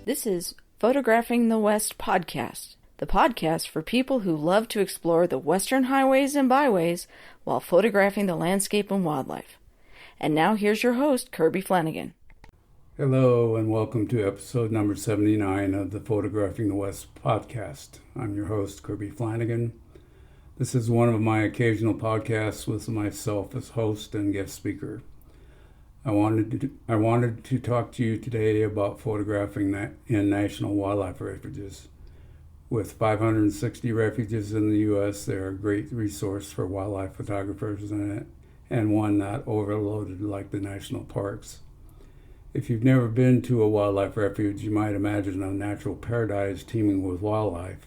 This is Photographing the West podcast, the podcast for people who love to explore the western highways and byways while photographing the landscape and wildlife. And now here's your host, Kirby Flanagan. Hello and welcome to episode number 79 of the Photographing the West podcast. I'm your host, Kirby Flanagan. This is one of my occasional podcasts with myself as host and guest speaker. I wanted to talk to you today about photographing in National Wildlife Refuges. With 560 refuges in the U.S., they're a great resource for wildlife photographers and one not overloaded like the national parks. If you've never been to a wildlife refuge, you might imagine a natural paradise teeming with wildlife.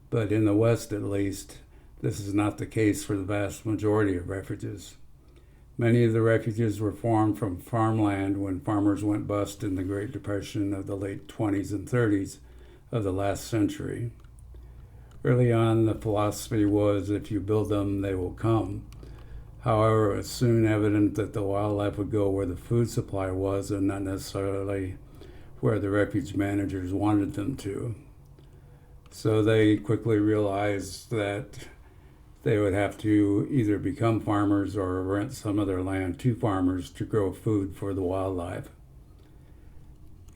But in the West, at least, this is not the case for the vast majority of refuges. Many of the refuges were formed from farmland when farmers went bust in the Great Depression of the late 20s and 30s of the last century. Early on, the philosophy was, if you build them, they will come. However, it was soon evident that the wildlife would go where the food supply was and not necessarily where the refuge managers wanted them to. So they quickly realized that they would have to either become farmers or rent some of their land to farmers to grow food for the wildlife.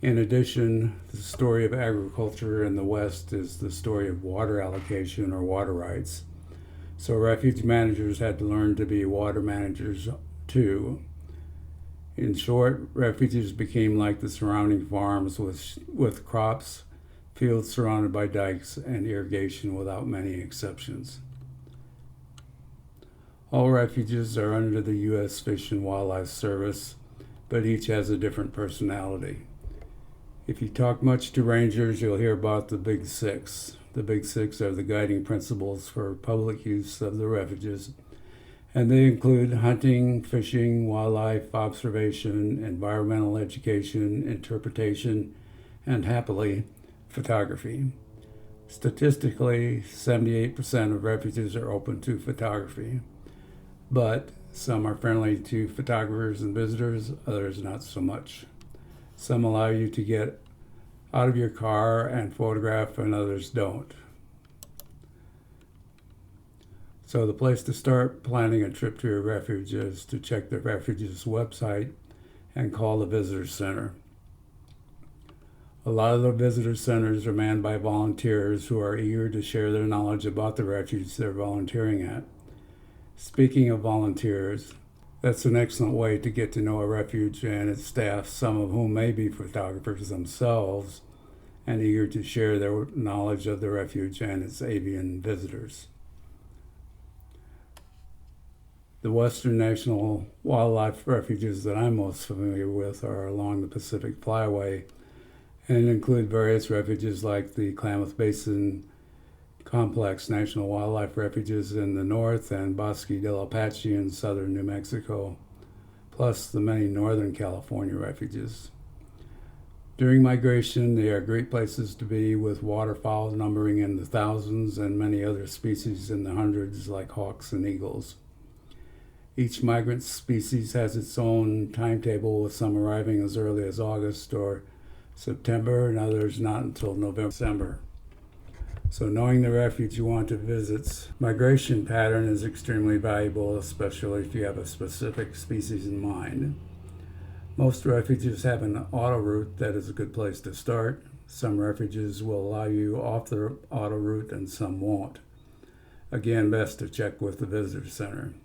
In addition, the story of agriculture in the West is the story of water allocation or water rights. So refuge managers had to learn to be water managers too. In short, refuges became like the surrounding farms with crops, fields surrounded by dikes, and irrigation without many exceptions. All refuges are under the U.S. Fish and Wildlife Service, but each has a different personality. If you talk much to rangers, you'll hear about the Big Six. The Big Six are the guiding principles for public use of the refuges, and they include hunting, fishing, wildlife observation, environmental education, interpretation, and happily, photography. Statistically, 78% of refuges are open to photography. But some are friendly to photographers and visitors, others not so much. Some allow you to get out of your car and photograph, and others don't. So the place to start planning a trip to a refuge is to check the refuge's website and call the visitor center. A lot of the visitor centers are manned by volunteers who are eager to share their knowledge about the refuge they're volunteering at. Speaking of volunteers, that's an excellent way to get to know a refuge and its staff, some of whom may be photographers themselves and eager to share their knowledge of the refuge and its avian visitors. The Western National Wildlife Refuges that I'm most familiar with are along the Pacific Flyway and include various refuges like the Klamath Basin Complex National Wildlife Refuges in the north and Bosque del Apache in southern New Mexico, plus the many northern California refuges. During migration, they are great places to be, with waterfowl numbering in the thousands and many other species in the hundreds like hawks and eagles. Each migrant species has its own timetable, with some arriving as early as August or September and others not until November, December. So knowing the refuge you want to visit's migration pattern is extremely valuable, especially if you have a specific species in mind. Most refuges have an auto route that is a good place to start. Some refuges will allow you off the auto route and some won't. Again, best to check with the visitor center.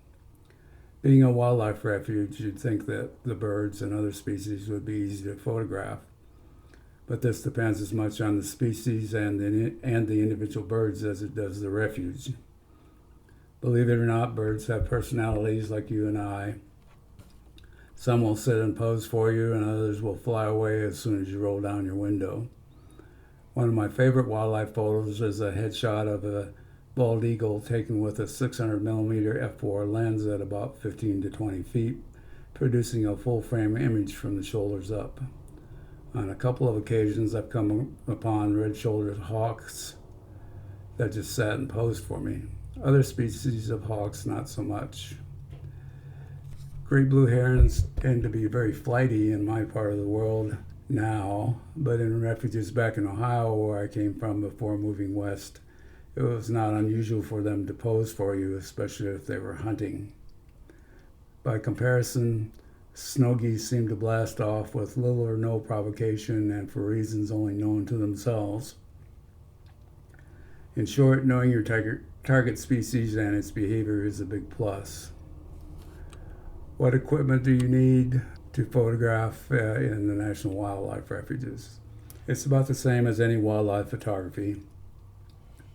Being a wildlife refuge, you'd think that the birds and other species would be easy to photograph. But this depends as much on the species and the individual birds as it does the refuge. Believe it or not, birds have personalities like you and I. Some will sit and pose for you, and others will fly away as soon as you roll down your window. One of my favorite wildlife photos is a headshot of a bald eagle taken with a 600mm f4 lens at about 15 to 20 feet, producing a full-frame image from the shoulders up. On a couple of occasions, I've come upon red-shouldered hawks that just sat and posed for me. Other species of hawks, not so much. Great blue herons tend to be very flighty in my part of the world, now, but in refuges back in Ohio, where I came from before moving west, it was not unusual for them to pose for you, especially if they were hunting. By comparison, snow geese seem to blast off with little or no provocation and for reasons only known to themselves. In short, knowing your target species and its behavior is a big plus. What equipment do you need to photograph in the National Wildlife Refuges? It's about the same as any wildlife photography.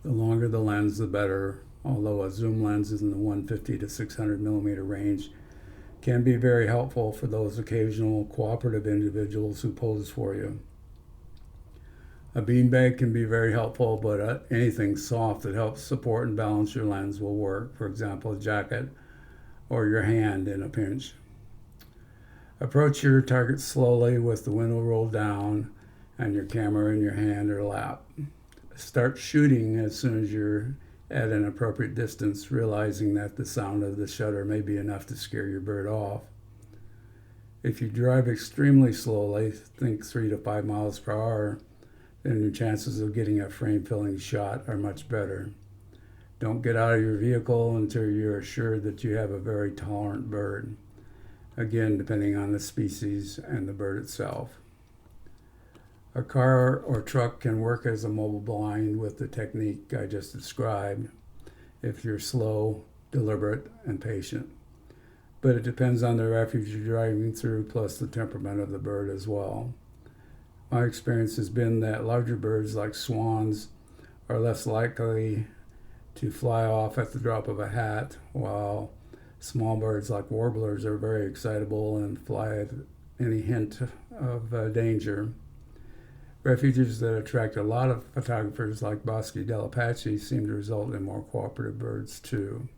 The longer the lens, the better, although a zoom lens is in the 150 to 600 millimeter range can be very helpful for those occasional cooperative individuals who pose for you. A beanbag can be very helpful, but anything soft that helps support and balance your lens will work. For example, a jacket or your hand in a pinch. Approach your target slowly with the window rolled down and your camera in your hand or lap. Start shooting as soon as you're at an appropriate distance, realizing that the sound of the shutter may be enough to scare your bird off. If you drive extremely slowly, think 3 to 5 miles per hour, then your chances of getting a frame-filling shot are much better. Don't get out of your vehicle until you're assured that you have a very tolerant bird. Again, depending on the species and the bird itself. A car or truck can work as a mobile blind with the technique I just described if you're slow, deliberate, and patient. But it depends on the refuge you're driving through, plus the temperament of the bird as well. My experience has been that larger birds like swans are less likely to fly off at the drop of a hat, while small birds like warblers are very excitable and fly at any hint of danger. Refuges that attract a lot of photographers like Bosque del Apache seem to result in more cooperative birds too.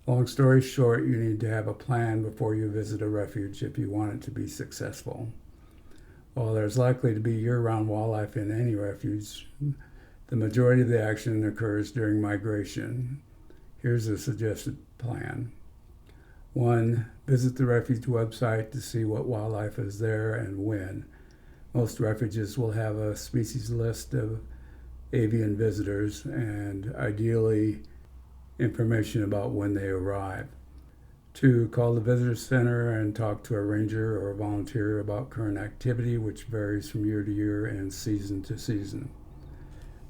Long story short, you need to have a plan before you visit a refuge if you want it to be successful. While there's likely to be year-round wildlife in any refuge, the majority of the action occurs during migration. Here's a suggested plan. 1. Visit the refuge website to see what wildlife is there and when. Most refuges will have a species list of avian visitors and ideally information about when they arrive. 2. Call the visitor center and talk to a ranger or a volunteer about current activity, which varies from year to year and season to season.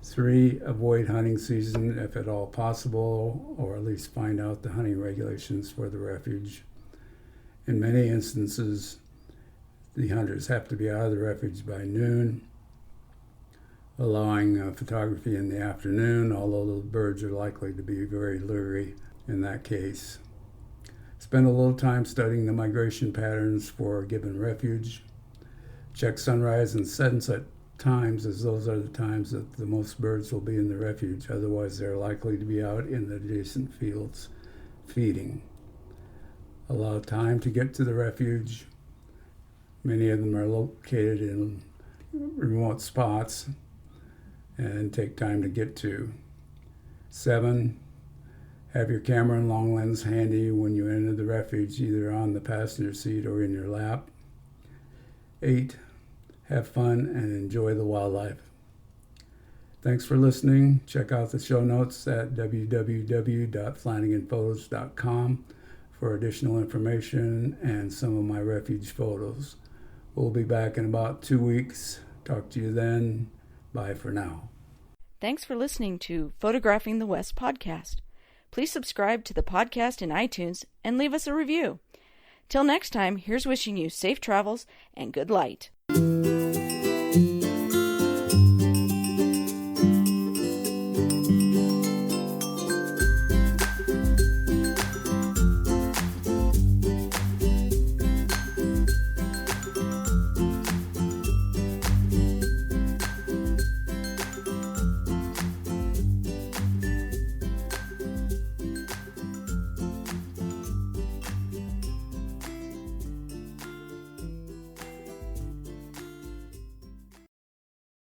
3. Avoid hunting season if at all possible, or at least find out the hunting regulations for the refuge. In many instances, the hunters have to be out of the refuge by noon, allowing photography in the afternoon, although the birds are likely to be very leery in that case. Spend a little time studying the migration patterns for a given refuge. Check sunrise and sunset times, as those are the times that the most birds will be in the refuge. Otherwise, they're likely to be out in the adjacent fields feeding. Allow time to get to the refuge. Many of them are located in remote spots and take time to get to. 7. Have your camera and long lens handy when you enter the refuge, either on the passenger seat or in your lap. 8. Have fun and enjoy the wildlife. Thanks for listening. Check out the show notes at www.flanaganphotos.com for additional information and some of my refuge photos. We'll be back in about 2 weeks. Talk to you then. Bye for now. Thanks for listening to Photographing the West podcast. Please subscribe to the podcast in iTunes and leave us a review. Till next time, here's wishing you safe travels and good light.